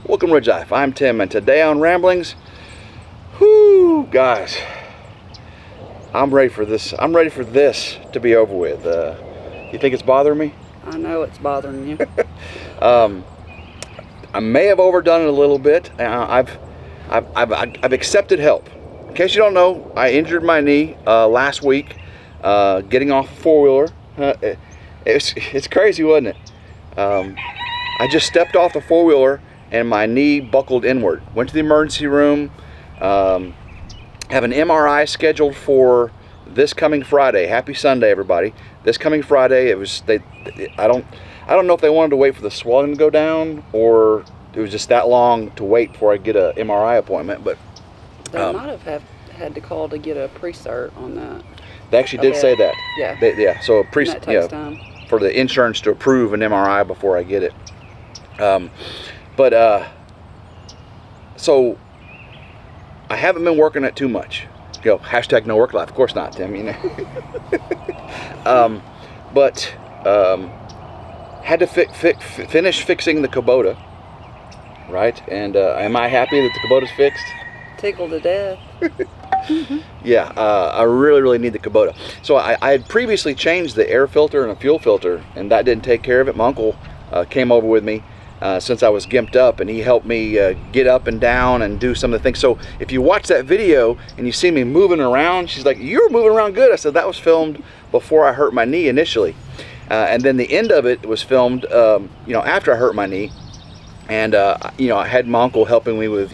Welcome to RidgeLife. I'm Tim, and today on Ramblings, whoo, guys, I'm ready for this. I'm ready for this to be over with. You think it's bothering me? I know it's bothering you. I may have overdone it a little bit. I've accepted help. In case you don't know, I injured my knee last week getting off a four-wheeler. It's crazy, wasn't it? I just stepped off the four-wheeler and my knee buckled inward. Went to the emergency room. Have an MRI scheduled for this coming Friday. Happy Sunday, everybody. This coming Friday. It was I don't know if they wanted to wait for the swelling to go down, or it was just that long to wait before I get an MRI appointment. But They might have had to call to get a pre-cert on that. They actually did say that. Yeah. Yeah. So a That takes time. for the insurance to approve an MRI before I get it. So I haven't been working it too much. Hashtag no work life. Of course not, Tim. But had to finish fixing the Kubota, right? And am I happy that the Kubota's fixed? Tickled to death. Yeah, I really need the Kubota. So I had previously changed the air filter and the fuel filter, and that didn't take care of it. My uncle came over with me since I was gimped up, and he helped me get up and down and do some of the things. So if you watch that video and you see me moving around, she's like, "You're moving around good." I said, "That was filmed before I hurt my knee initially." And then the end of it was filmed, after I hurt my knee. And, I had my uncle helping me with,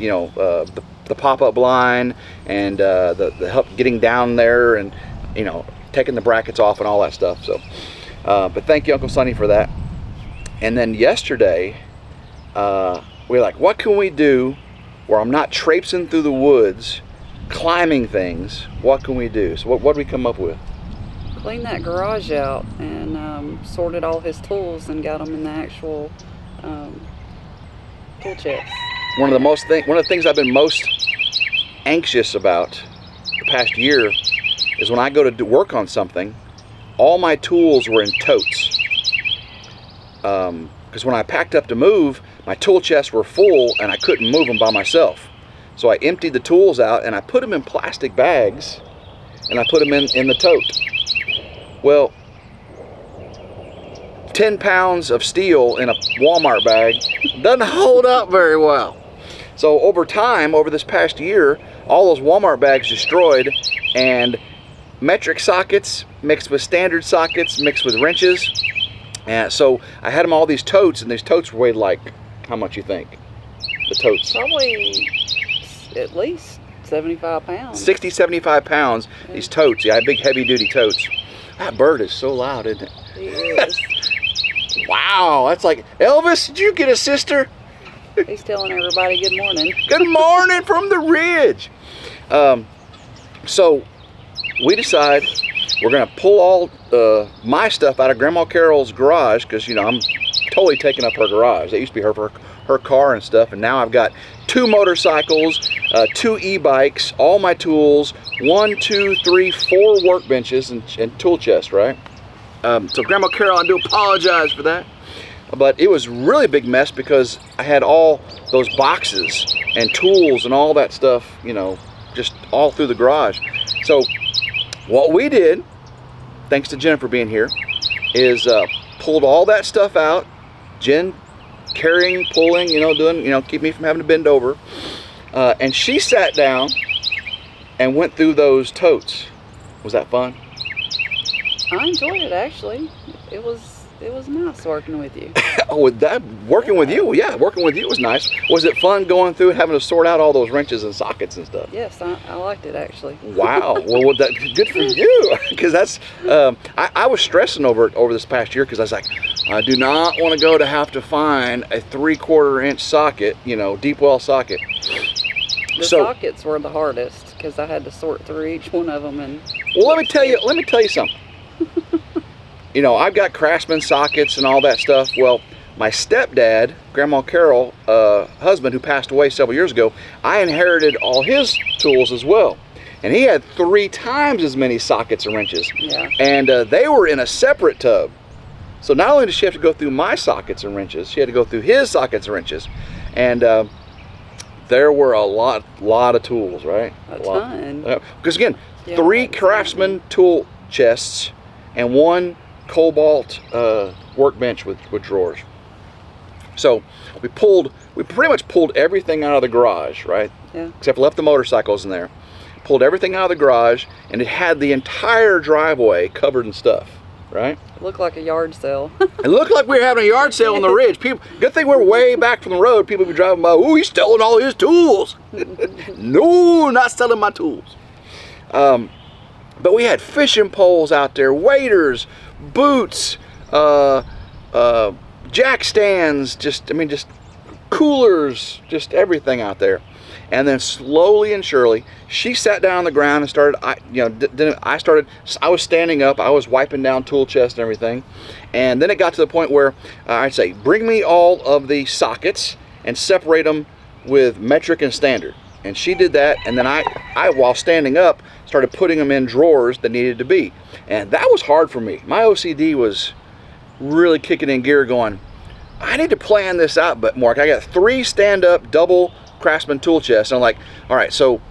the pop-up line and the help getting down there and, taking the brackets off and all that stuff. So, but thank you, Uncle Sonny, for that. And then yesterday, we're like, what can we do where I'm not traipsing through the woods, climbing things? What can we do? So what did we come up with? Cleaned that garage out and sorted all his tools and got them in the actual tool chest. One of the things I've been most anxious about the past year is when I go to work on something, all my tools were in totes. Because when I packed up to move, my tool chests were full and I couldn't move them by myself. So I emptied the tools out and I put them in plastic bags and I put them in the tote. Well, 10 pounds of steel in a Walmart bag doesn't hold up very well. So over time, over this past year, all those Walmart bags destroyed, and metric sockets mixed with standard sockets mixed with wrenches. And so I had them all these totes, and these totes weighed like, how much you think? The totes? Probably at least 75 pounds. 60, 75 pounds, yeah. These totes. Yeah, big heavy duty totes. That bird is so loud, isn't it? He is. Wow, that's like, Elvis, did you get a sister? He's telling everybody good morning. Good morning from the ridge. So we decide we're going to pull all my stuff out of Grandma Carol's garage, because, I'm totally taking up her garage. That used to be her car and stuff, and now I've got 2 motorcycles, 2 e-bikes, all my tools, 1, 2, 3, 4 workbenches and tool chest, right? So Grandma Carol, I do apologize for that. But it was really a big mess because I had all those boxes and tools and all that stuff, just all through the garage. So what we did, thanks to Jennifer being here, is pulled all that stuff out. Jen carrying, pulling, doing, keep me from having to bend over. And she sat down and went through those totes. Was that fun? I enjoyed it, actually. It was nice working with you. Working with you was nice. Was it fun going through and having to sort out all those wrenches and sockets and stuff? Yes, I liked it, actually. Wow. Well, good for you, because that's I was stressing over this past year, because I was like, I do not want to have to find a 3/4 inch socket, deep well socket. The sockets were the hardest, because I had to sort through each one of them. Well, let me tell you something. I've got Craftsman sockets and all that stuff. Well, my stepdad, Grandma Carol, husband, who passed away several years ago, I inherited all his tools as well. And he had 3 times as many sockets and wrenches. Yeah. And they were in a separate tub. So not only did she have to go through my sockets and wrenches, she had to go through his sockets and wrenches. And there were a lot of tools, right? A ton. Because again, Yeah, 3 Craftsman tool chests and 1 Cobalt workbench with drawers. So we pretty much pulled everything out of the garage, right? Yeah. Except left the motorcycles in there. Pulled everything out of the garage, and it had the entire driveway covered in stuff, right? It looked like a yard sale. It looked like we were having a yard sale on the ridge. People, good thing we're way back from the road. People would be driving by, ooh, he's selling all his tools. No, not selling my tools. But we had fishing poles out there, waders, boots, jack stands, just coolers, just everything out there. And then slowly and surely, she sat down on the ground and started. I was standing up. I was wiping down tool chest and everything. And then it got to the point where I'd say, "Bring me all of the sockets and separate them with metric and standard." And she did that. And then I, while standing up, started putting them in drawers that needed to be. And that was hard for me. My OCD was really kicking in gear, going, I need to plan this out. But Mark, I got 3 stand-up double Craftsman tool chests. And I'm like, all right, so,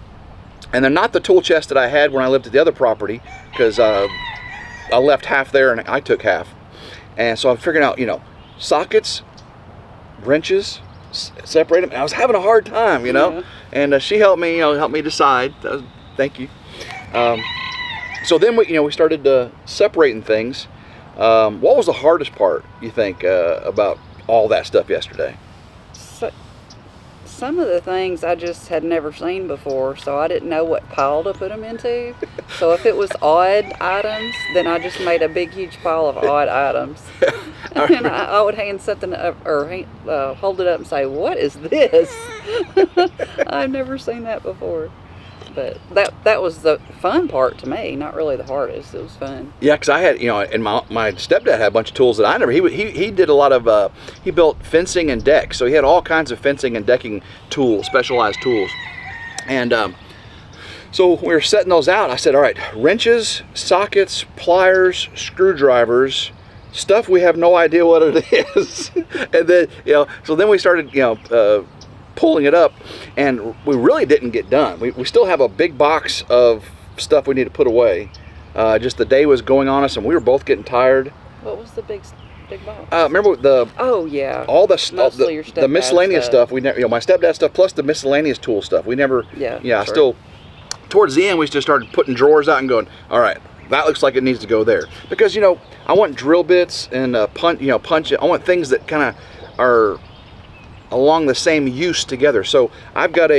and they're not the tool chest that I had when I lived at the other property, because I left half there and I took half. And so I'm figuring out, sockets, wrenches, separate them. And I was having a hard time, Yeah. And she helped me decide. Thank you. So then we started separating things. What was the hardest part, you think, about all that stuff yesterday? Some of the things I just had never seen before, so I didn't know what pile to put them into. So if it was odd items, then I just made a big, huge pile of odd items. And I would hand something up, or hold it up and say, "What is this?" I've never seen that before. But that was the fun part to me, not really the hardest. It was fun. Yeah, because I had, and my stepdad had a bunch of tools that I never. He did a lot of. He built fencing and decks, so he had all kinds of fencing and decking tools, specialized tools. And so we were setting those out. I said, all right, wrenches, sockets, pliers, screwdrivers, stuff we have no idea what it is. And then so then we started pulling it up, and we really didn't get done. We still have a big box of stuff we need to put away. Just the day was going on us, and we were both getting tired. What was the big box? Remember the all the miscellaneous stuff. We never, my stepdad stuff plus the miscellaneous tool stuff. We never. Yeah. Still, towards the end, we just started putting drawers out and going, all right, that looks like it needs to go there, because I want drill bits and punch. I want things that kind of are along the same use together. So I've got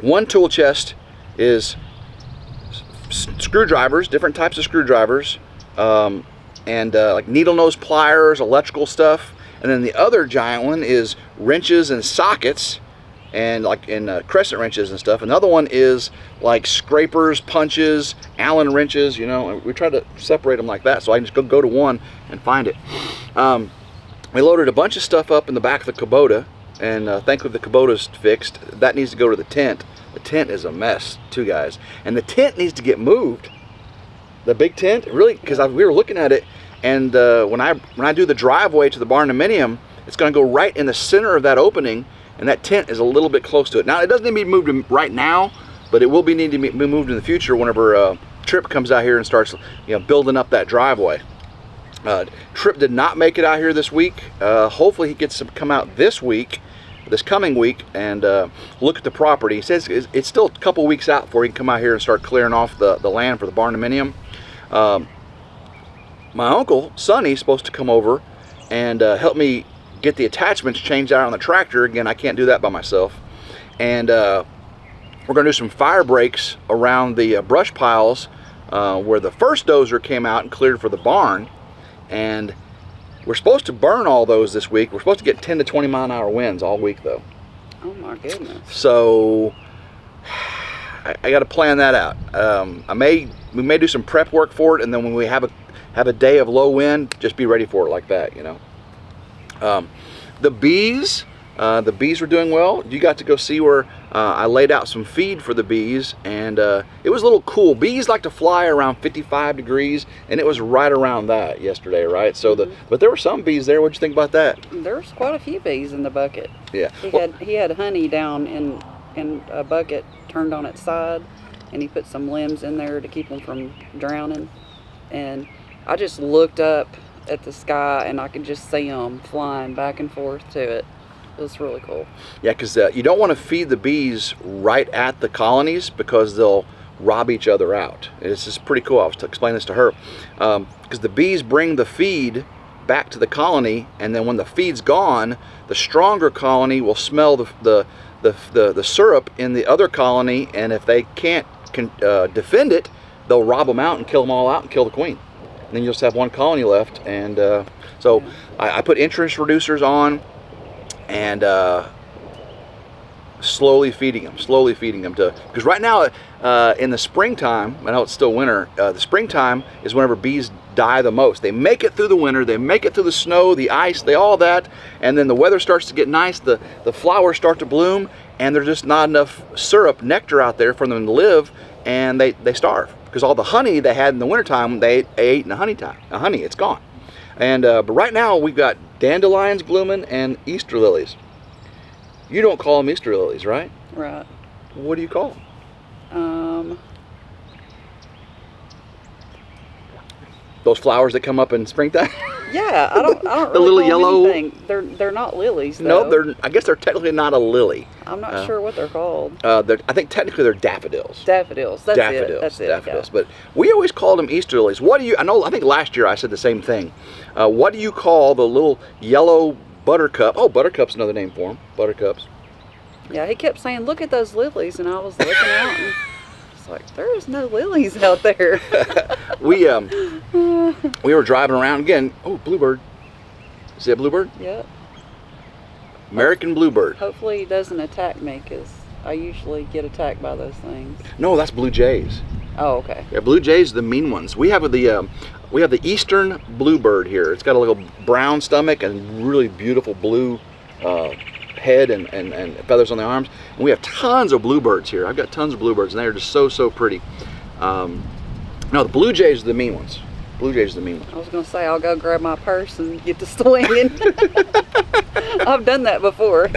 one tool chest is screwdrivers, different types of screwdrivers, and like needle nose pliers, electrical stuff. And then the other giant one is wrenches and sockets, and crescent wrenches and stuff. Another one is like scrapers, punches, Allen wrenches. We try to separate them like that, so I can just go to one and find it. We loaded a bunch of stuff up in the back of the Kubota, and thankfully the Kubota's fixed. That needs to go to the tent. The tent is a mess too, guys, and the tent needs to get moved. The big tent, really, because we were looking at it, and when I do the driveway to the barndominium, it's going to go right in the center of that opening, and that tent is a little bit close to it. Now, it doesn't need to be moved right now, but it will need to be moved in the future whenever Trip comes out here and starts building up that driveway. Trip did not make it out here this week. Hopefully he gets to come out this coming week, and look at the property. He says it's still a couple weeks out before he can come out here and start clearing off the land for the barndominium. My uncle Sonny is supposed to come over and help me get the attachments changed out on the tractor. Again, I can't do that by myself. And we're going to do some fire breaks around the brush piles where the first dozer came out and cleared for the barn. And we're supposed to burn all those this week. We're supposed to get 10 to 20 mile an hour winds all week, though. Oh my goodness. So I got to plan that out. We may do some prep work for it, and then when we have a day of low wind, just be ready for it like that. The bees The bees were doing well. You got to go see where I laid out some feed for the bees, and it was a little cool. Bees like to fly around 55 degrees, and it was right around that yesterday, right? So but there were some bees there. What'd you think about that? There's quite a few bees in the bucket. Yeah. He had honey down in a bucket turned on its side, and he put some limbs in there to keep them from drowning. And I just looked up at the sky, and I could just see them flying back and forth to it. It was really cool. Yeah, because you don't want to feed the bees right at the colonies because they'll rob each other out. It's just pretty cool. I was explaining this to her because the bees bring the feed back to the colony, and then when the feed's gone, the stronger colony will smell the syrup in the other colony, and if they can't defend it, they'll rob them out and kill them all out and kill the queen. And then you'll just have one colony left. And so I put interest reducers on, and slowly feeding them to, because right now in the springtime, I know it's still winter, the springtime is whenever bees die the most. They make it through the winter, they make it through the snow, the ice, all that, and then the weather starts to get nice, the flowers start to bloom, and there's just not enough syrup, nectar out there for them to live, and they starve because all the honey they had in the wintertime they ate in the honey, it's gone. And but right now we've got dandelions blooming and Easter lilies. You don't call them Easter lilies, right? Right. What do you call them? Those flowers that come up in springtime? Yeah, I don't the really little call yellow. them anything. They're not lilies, though. No, I guess they're technically not a lily. I'm not sure what they're called. I think technically they're daffodils. Daffodils. That's it. That's it. Daffodils. Yeah. But we always called them Easter lilies. What do you? I think last year I said the same thing. What do you call the little yellow buttercup? Oh, buttercup's another name for them. Buttercups. Yeah, he kept saying, "Look at those lilies," and I was looking out, and it's like there's no lilies out there. We were driving around again. Oh, bluebird. Is that bluebird? Yep. American bluebird. Hopefully he doesn't attack me, because I usually get attacked by those things. No, that's blue jays. Oh, okay. Yeah, blue jays are the mean ones. We have the eastern bluebird here. It's got a little brown stomach and really beautiful blue head and feathers on the arms. And we have tons of bluebirds here. I've got tons of bluebirds, and they're just so pretty. No, the blue jays are the mean ones. Blue jays are the mean ones. I was going to say, I'll go grab my purse and get to swinging. I've done that before.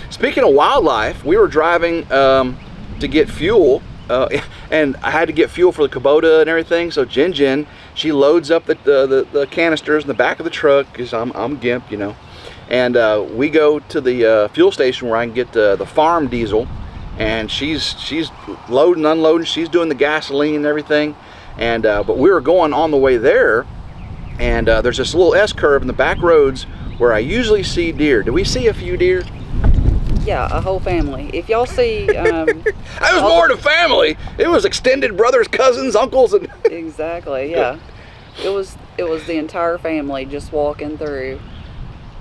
Speaking of wildlife, we were driving to get fuel, and I had to get fuel for the Kubota and everything. So Jen, she loads up the canisters in the back of the truck, because I'm gimp, you know. And we go to the fuel station where I can get the farm diesel, and she's loading, unloading, she's doing the gasoline and everything. And but we were going on the way there, and there's this little S-curve in the back roads where I usually see deer. Do we see a few deer? Yeah, a whole family. If y'all see... It was more than family. It was extended brothers, cousins, uncles, and... Exactly, yeah. It was the entire family just walking through.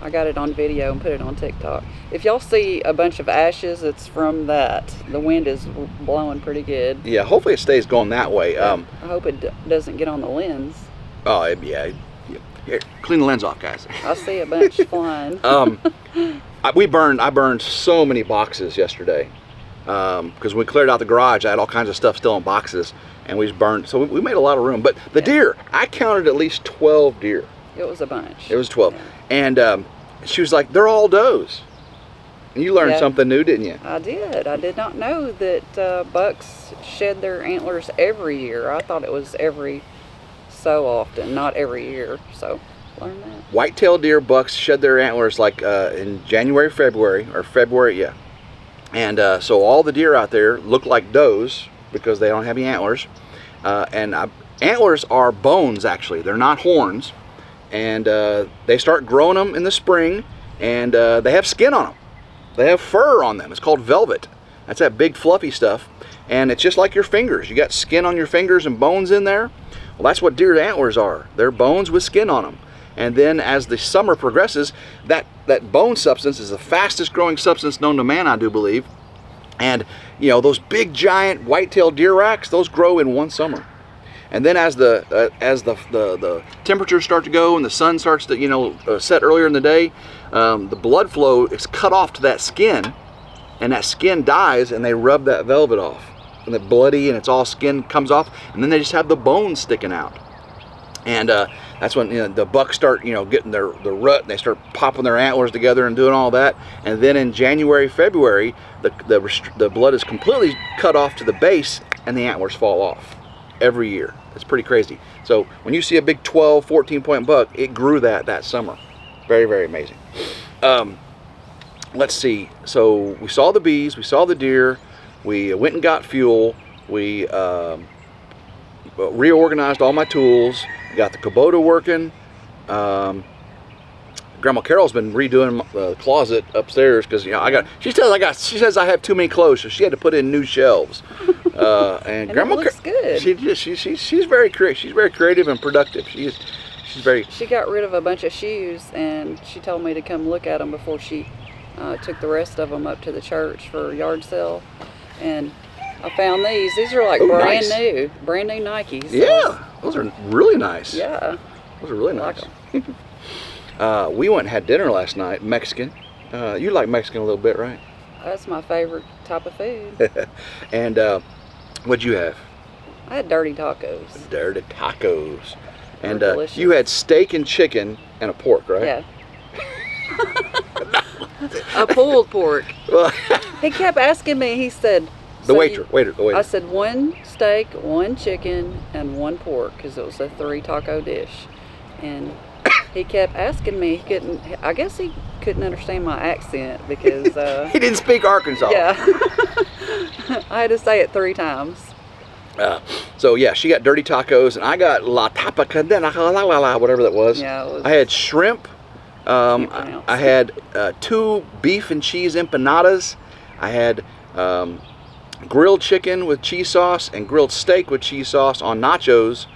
I got it on video and put it on TikTok. If y'all see a bunch of ashes, it's from that. The wind is blowing pretty good. Yeah, hopefully it stays going that way. I hope it doesn't get on the lens. Oh, yeah. Here, clean the lens off, guys. I see a bunch flying. I burned so many boxes yesterday because when we cleared out the garage, I had all kinds of stuff still in boxes, and we just burned. So we made a lot of room. But the deer, I counted at least 12 deer. It was a bunch. It was 12. Yeah. And she was like, they're all does. And you learned something new, didn't you? I did. I did not know that bucks shed their antlers every year. I thought it was every so often, not every year. So, learn that. White-tailed deer bucks shed their antlers like in January, February, yeah. And so all the deer out there look like does because they don't have any antlers. Antlers are bones, actually. They're not horns. And they start growing them in the spring, and they have skin on them. They have fur on them. It's called velvet. That's that big fluffy stuff, and it's just like your fingers. You got skin on your fingers and bones in there. Well, that's what deer antlers are. They're bones with skin on them. And then as the summer progresses, that bone substance is the fastest growing substance known to man, I do believe. And you know, those big giant white-tailed deer racks, those grow in one summer. And then as the temperatures start to go and the sun starts to set earlier in the day, the blood flow is cut off to that skin, and that skin dies, and they rub that velvet off, and it's bloody and it's all skin comes off, and then they just have the bones sticking out. And that's when the bucks start getting the rut, and they start popping their antlers together and doing all that. And then in January, February, the blood is completely cut off to the base, and the antlers fall off every year. It's pretty crazy. So when you see a big 12, 14 point buck, it grew that summer. Very, very amazing. Let's see. So we saw the bees, we saw the deer, we went and got fuel, we reorganized all my tools, got the Kubota working. Grandma Carol's been redoing the closet upstairs because she says I have too many clothes, so she had to put in new shelves. And Grandma looks good. She's very creative. She's very creative and productive. She's very. She got rid of a bunch of shoes, and she told me to come look at them before she took the rest of them up to the church for a yard sale. And I found these. These are like brand new Nikes. Yeah, those are really nice. Yeah, those are really nice. Like we went and had dinner last night, Mexican. You like Mexican a little bit, right? That's my favorite type of food. And what'd you have? I had dirty tacos. Dirty tacos. And delicious. You had steak and chicken and a pork, right? Yeah. A pulled pork. He kept asking me, he said... The waiter. I said 1 steak, 1 chicken, and 1 pork, because it was a 3 taco dish. And he kept asking me, I guess he couldn't understand my accent because... he didn't speak Arkansas. Yeah. I had to say it 3 times. So yeah, she got dirty tacos, and I got la tapa cadena, whatever that was. Yeah, it was. I had shrimp. I had 2 beef and cheese empanadas. I had grilled chicken with cheese sauce and grilled steak with cheese sauce on nachos,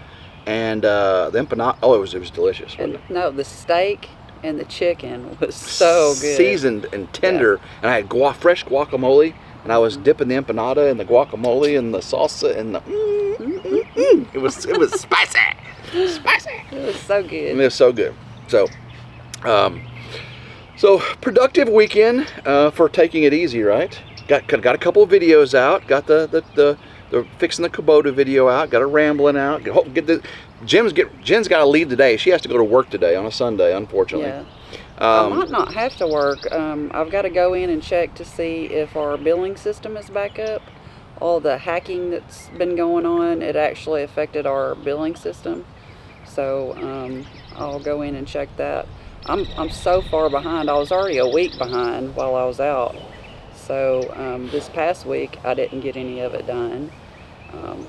and the empanada. Oh, it was delicious. And, no, the steak and the chicken was so good, seasoned and tender. Yeah. And I had fresh guacamole. And I was dipping the empanada in the guacamole and the salsa and the It was spicy. Spicy. It was so good. It was so good. So productive weekend for taking it easy, right? Got a couple of videos out. Got the fixing the Kubota video out. Got a rambling out. Jen's got to leave today. She has to go to work today on a Sunday, unfortunately. Yeah. I might not have to work. I've got to go in and check to see if our billing system is back up. All the hacking that's been going on, it actually affected our billing system. So I'll go in and check that. I'm so far behind. I was already a week behind while I was out. So this past week I didn't get any of it done.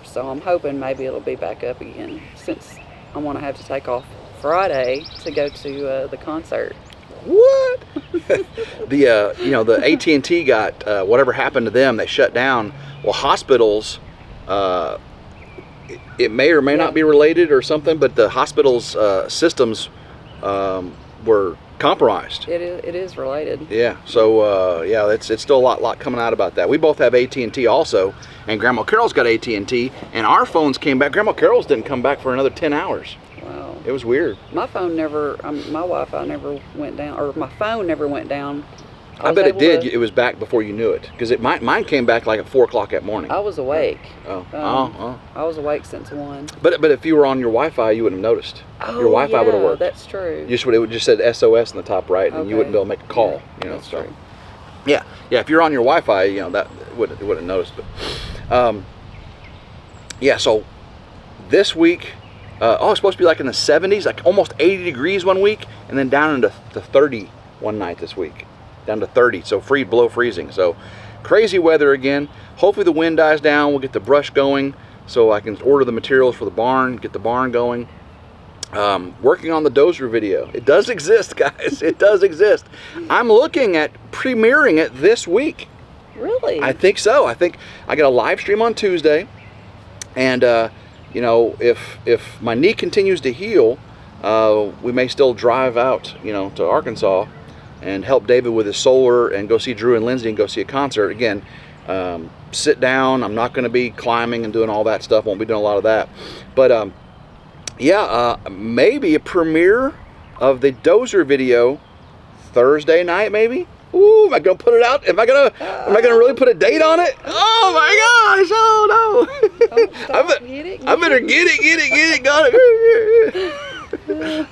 So I'm hoping maybe it'll be back up again, since I'm going to have to take off Friday to go to the concert. What? The AT&T got whatever happened to them. They shut down. Well, hospitals, it may or may not be related or something, but the hospitals' systems were compromised. It is related. Yeah. So it's still a lot coming out about that. We both have AT&T also, and Grandma Carol's got AT&T, and our phones came back. Grandma Carol's didn't come back for another 10 hours. Wow. It was weird. My phone never, my Wi-Fi never went down, or my phone never went down. I bet it did. It was back before you knew it, because mine came back like at 4 o'clock that morning. I was awake. Oh. I was awake since 1. But if you were on your Wi-Fi, you wouldn't have noticed. Oh, your Wi-Fi would have worked. That's true. It would just said SOS in the top right, and you wouldn't be able to make a call. Yeah, that's true. Yeah. If you're on your Wi-Fi, that wouldn't have noticed. But so this week. It's supposed to be like in the 70s, like almost 80 degrees one week, and then down into 30 one night this week. Down to 30, so below freezing. So crazy weather again. Hopefully the wind dies down. We'll get the brush going so I can order the materials for the barn, get the barn going. Working on the dozer video. It does exist, guys. It does exist. I'm looking at premiering it this week. Really? I think so. I think I got a live stream on Tuesday, and if my knee continues to heal, we may still drive out, to Arkansas and help David with his solar and go see Drew and Lindsay and go see a concert. Again, sit down. I'm not going to be climbing and doing all that stuff. Won't be doing a lot of that. But maybe a premiere of the Dozer video Thursday night, maybe. Ooh, am I gonna put it out? Am I gonna really put a date on it? Oh my gosh! Oh no! I better get it, got it.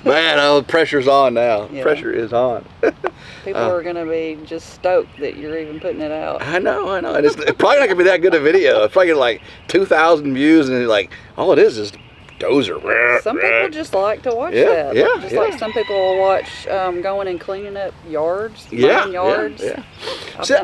Man, the pressure's on now. Yeah. Pressure is on. People are gonna be just stoked that you're even putting it out. I know. And it's probably not gonna be that good a video. It's probably gonna like 2,000 views, and like all it is Dozer. Some people just like to watch that. Just like some people will watch going and cleaning up yards, mowing yards. I'm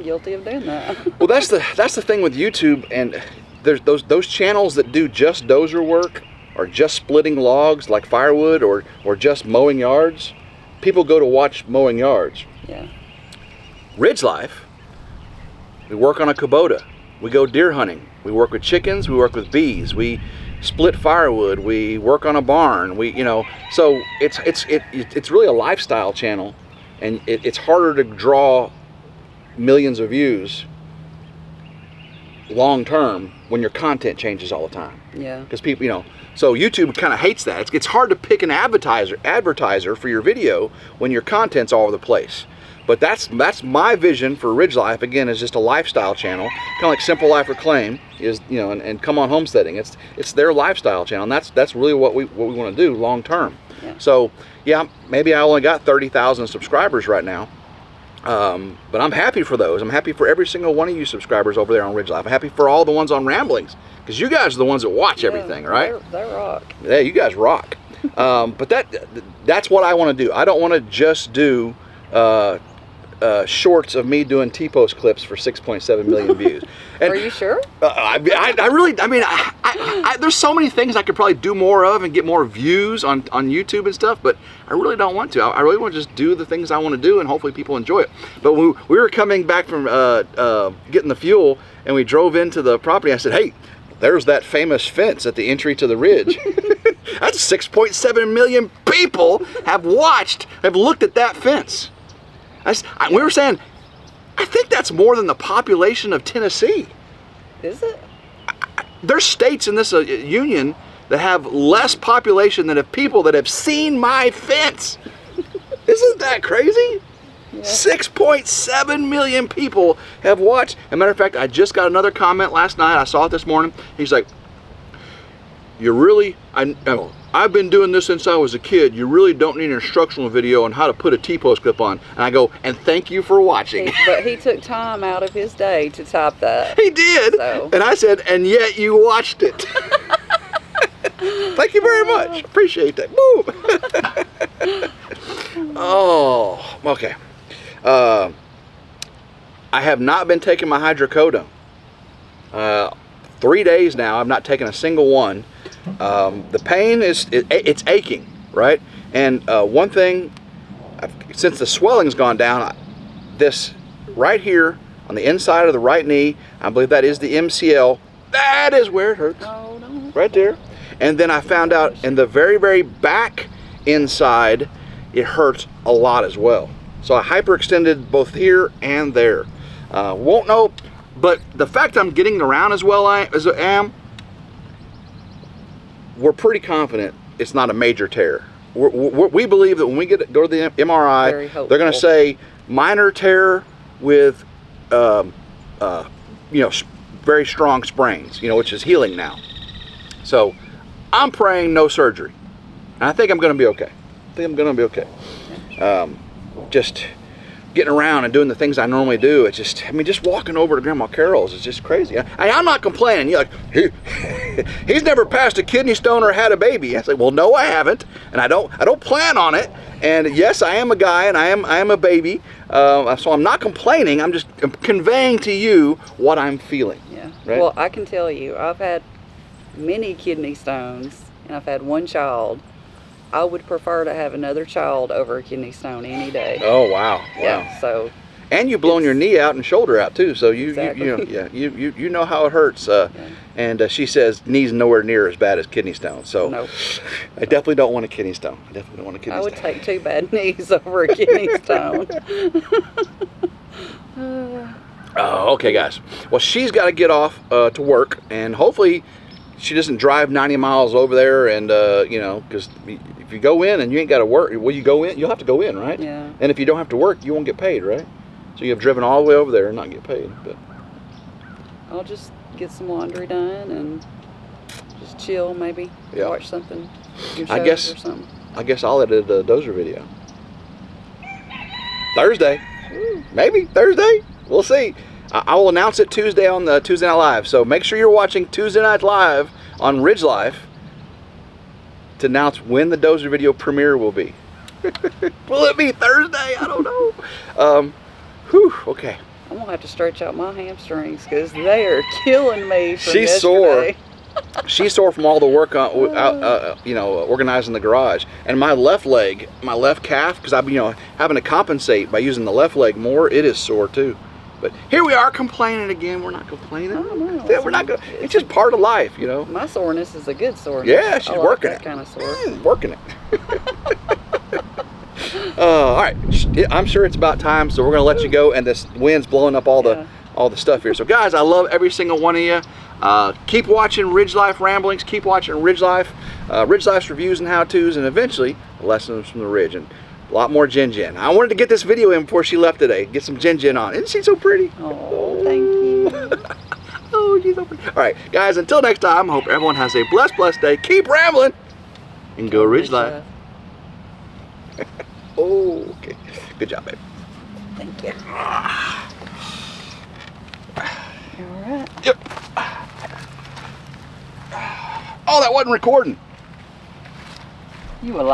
guilty of doing that. Well, that's the thing with YouTube, and there's those channels that do just dozer work or just splitting logs like firewood or just mowing yards. People go to watch mowing yards. Yeah. RidgeLife, we work on a Kubota. We go deer hunting. We work with chickens. We work with bees. We split firewood. We work on a barn. So it's really a lifestyle channel, and it's harder to draw millions of views long term when your content changes all the time. Yeah. Because people, so YouTube kind of hates that. It's hard to pick an advertiser for your video when your content's all over the place. But that's my vision for RidgeLife. Again, is just a lifestyle channel, kind of like Simple Life Reclaim is, and Come On Homesteading. It's their lifestyle channel, and that's really what we want to do long term. Yeah. So yeah, maybe I only got 30,000 subscribers right now, but I'm happy for those. I'm happy for every single one of you subscribers over there on RidgeLife. I'm happy for all the ones on Ramblings, because you guys are the ones that watch everything, right? They rock. Yeah, you guys rock. But that's what I want to do. I don't want to just do shorts of me doing T-post clips for 6.7 million views. And are you sure? There's so many things I could probably do more of and get more views on YouTube and stuff, but I really don't want to. I really want to just do the things I want to do, and hopefully people enjoy it. But we were coming back from getting the fuel, and we drove into the property. I said, hey, there's that famous fence at the entry to the ridge. That's 6.7 million people have looked at that fence. We were saying, I think that's more than the population of Tennessee. Is it? There's states in this union that have less population than have people that have seen my fence. Isn't that crazy? Yeah. 6.7 million people have watched. As a matter of fact, I just got another comment last night. I saw it this morning. He's like, I've been doing this since I was a kid. You really don't need an instructional video on how to put a T-post clip on. And I go, and thank you for watching. But he took time out of his day to type that. He did. So. And I said, and yet you watched it. Thank you very much. Appreciate that. Boom. Oh, okay. I have not been taking my hydrocodone. 3 days now, I've not taken a single one. The pain it's aching, right? And one thing, since the swelling's gone down, this right here on the inside of the right knee, I believe that is the MCL. That is where it hurts. Oh, no. Right there. And then I found out in the very, very back inside, it hurts a lot as well. So I hyperextended both here and there. Won't know, but the fact I'm getting around as well as I am, we're pretty confident it's not a major tear. We believe that when we go to the MRI, they're going to say minor tear with, very strong sprains, which is healing now. So I'm praying no surgery. And I think I'm going to be okay. Just getting around and doing the things I normally do. It's just, just walking over to Grandma Carol's is just crazy. I'm not complaining. You're like, he's never passed a kidney stone or had a baby. I say, well, no, I haven't, and I don't plan on it. And yes, I am a guy, and I am a baby. So I'm not complaining. I'm just conveying to you what I'm feeling. Yeah. Right? Well, I can tell you, I've had many kidney stones, and I've had one child. I would prefer to have another child over a kidney stone any day. Oh, wow. Yeah, so. And you've blown your knee out and shoulder out too, so you know how it hurts. And she says knees nowhere near as bad as kidney stones. So nope. I definitely don't want a kidney stone. I would take 2 bad knees over a kidney stone. Oh, okay, guys. Well, she's got to get off to work, and hopefully she doesn't drive 90 miles over there. And you know, because if you go in and you ain't got to work, well, you go in, you'll have to go in, right? Yeah. And if you don't have to work, you won't get paid, right? So you have driven all the way over there and not get paid. But I'll just get some laundry done and just chill, maybe watch something. I guess. Or something. I guess I'll edit the dozer video. Thursday. Ooh. Maybe Thursday. We'll see. I will announce it Tuesday on the Tuesday Night Live. So make sure you're watching Tuesday Night Live on RidgeLife to announce when the dozer video premiere will be. Will it be Thursday? I don't know. Whew, okay. I'm gonna have to stretch out my hamstrings because they are killing me. She's sore. She's sore from all the work on, you know, organizing the garage. And my left leg, my left calf, because I've been, you know, having to compensate by using the left leg more, it is sore too. But here we are complaining again. We're not complaining. Oh, no, Yeah, we're not gonna. It's just part of life, you know. My soreness is a good soreness. Yeah, she's working that it. kind of sore. Working it. All right, I'm sure it's about time, so we're gonna let you go. And this wind's blowing up all the stuff here. So guys, I love every single one of you. Keep watching RidgeLife Ramblings. Keep watching RidgeLife, RidgeLife's reviews and how-tos, and eventually lessons from the Ridge. And a lot more Jen. I wanted to get this video in before she left today. Get some Jen on. Isn't she so pretty? Oh, thank you. Oh, she's so pretty. All right, guys, until next time, I hope everyone has a blessed day. Keep rambling and go RidgeLife. Oh, okay. Good job, babe. Thank you. All right. Yep. Oh, that wasn't recording. You will.